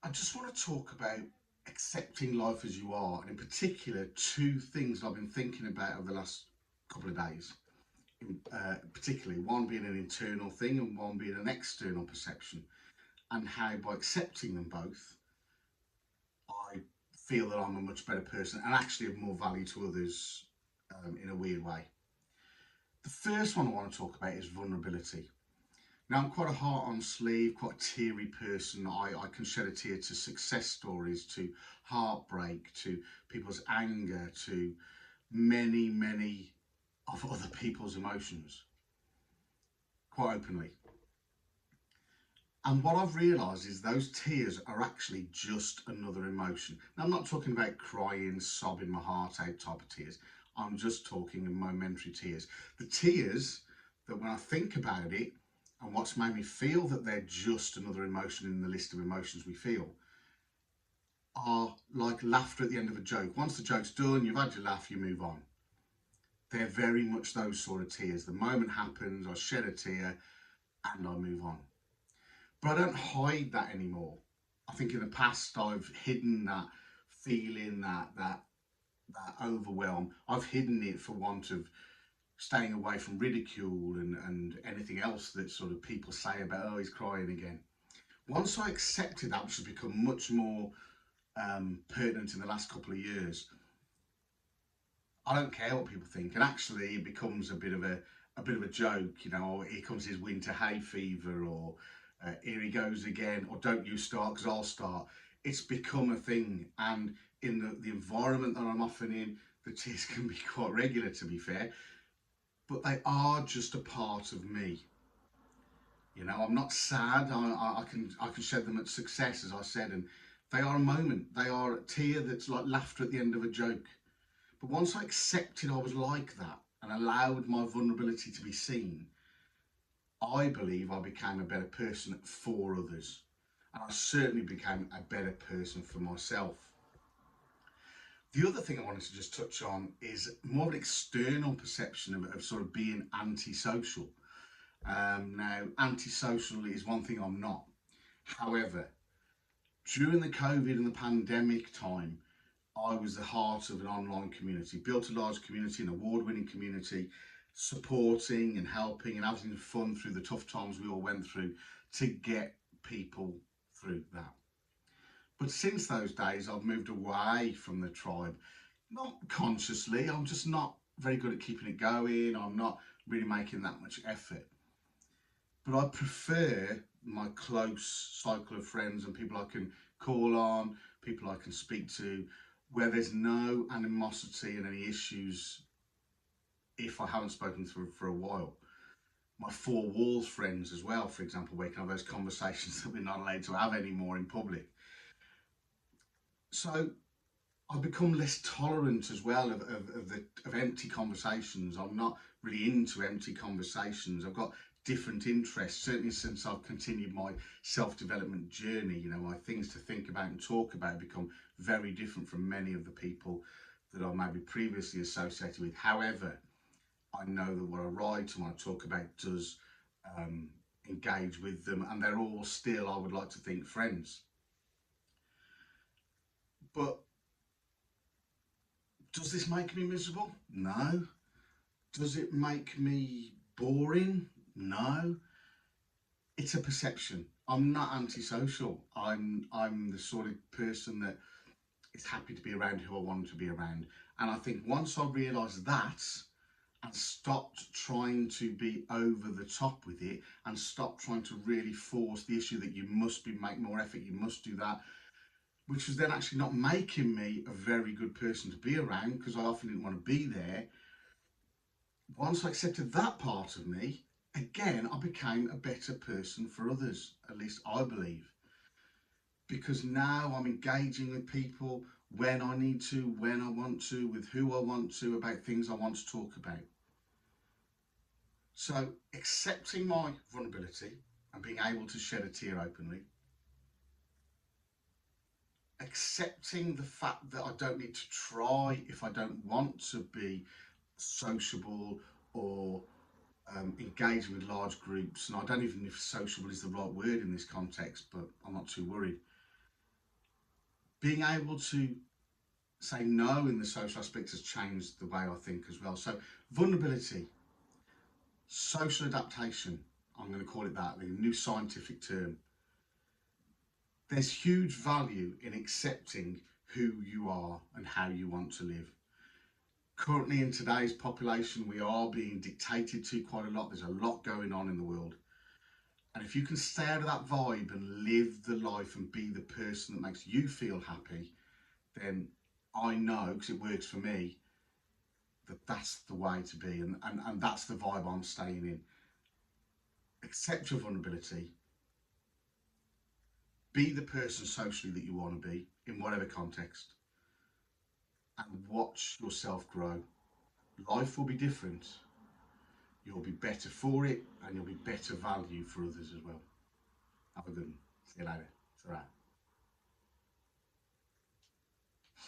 I just want to talk about accepting life as you are, and in particular, two things I've been thinking about over the last couple of days. Particularly, one being an internal thing and one being an external perception, and how by accepting them both, I feel that I'm a much better person and actually of more value to others in a weird way. The first one I want to talk about is vulnerability. Now, I'm quite a heart on sleeve, quite a teary person. I can shed a tear to success stories, to heartbreak, to people's anger, to many of other people's emotions, quite openly. And what I've realised is those tears are actually just another emotion. Now, I'm not talking about crying, sobbing my heart out type of tears. I'm just talking momentary tears. The tears that when I think about it, and what's made me feel that they're just another emotion in the list of emotions we feel, are like laughter at the end of a joke. Once the joke's done, you've had your laugh, you move on. They're very much those sort of tears. The moment happens, I shed a tear, and I move on. But I don't hide that anymore. I think in the past I've hidden that feeling, that overwhelm. I've hidden it for want of staying away from ridicule and anything else that sort of people say about, oh, he's crying again. Once I accepted that, which has become much more pertinent in the last couple of years, I don't care what people think, and actually it becomes a bit of a joke. You know, here comes his winter hay fever, or here he goes again, or don't you start because I'll start. It's become a thing, and in the environment that I'm often in, the tears can be quite regular, to be fair, but they are just a part of me. You know, I'm not sad. I can shed them at success, as I said, and they are a moment. They are a tear that's like laughter at the end of a joke. But once I accepted I was like that and allowed my vulnerability to be seen, I believe I became a better person for others. And I certainly became a better person for myself. The other thing I wanted to just touch on is more of an external perception of sort of being antisocial. Now, antisocial is one thing I'm not. However, during the COVID and the pandemic time, I was the heart of an online community, built a large community, an award winning community, supporting and helping and having fun through the tough times we all went through to get people through that. But since those days, I've moved away from the tribe, not consciously, I'm just not very good at keeping it going, I'm not really making that much effort. But I prefer my close cycle of friends and people I can call on, people I can speak to, where there's no animosity and any issues if I haven't spoken to them for a while. My four walls friends as well, for example, where you can have those conversations that we're not allowed to have anymore in public. So I've become less tolerant as well of empty conversations. I'm not really into empty conversations. I've got different interests, certainly since I've continued my self-development journey. You know, my things to think about and talk about become very different from many of the people that I maybe previously associated with. However, I know that what I write and what I talk about does engage with them, and they're all still, I would like to think, friends. But does this make me miserable? No. Does it make me boring? No. It's a perception. I'm not antisocial. I'm the sort of person that is happy to be around who I want to be around. And I think once I realised that and stopped trying to be over the top with it and stopped trying to really force the issue that you must make more effort, you must do that, which was then actually not making me a very good person to be around because I often didn't want to be there. Once I accepted that part of me, again, I became a better person for others, at least I believe. Because now I'm engaging with people when I need to, when I want to, with who I want to, about things I want to talk about. So, accepting my vulnerability and being able to shed a tear openly, accepting the fact that I don't need to try if I don't want to be sociable or engaging with large groups, and I don't even know if sociable is the right word in this context, but I'm not too worried. Being able to say no in the social aspect has changed the way I think as well. So vulnerability, social adaptation, I'm going to call it that, the new scientific term. There's huge value in accepting who you are and how you want to live. Currently in today's population, we are being dictated to quite a lot. There's a lot going on in the world. And if you can stay out of that vibe and live the life and be the person that makes you feel happy, then I know, because it works for me, that that's the way to be, and that's the vibe I'm staying in. Accept your vulnerability, be the person socially that you want to be in whatever context, and watch yourself grow. Life will be different. You'll be better for it, and you'll be better value for others as well. Have a good one. See you later. It's all right.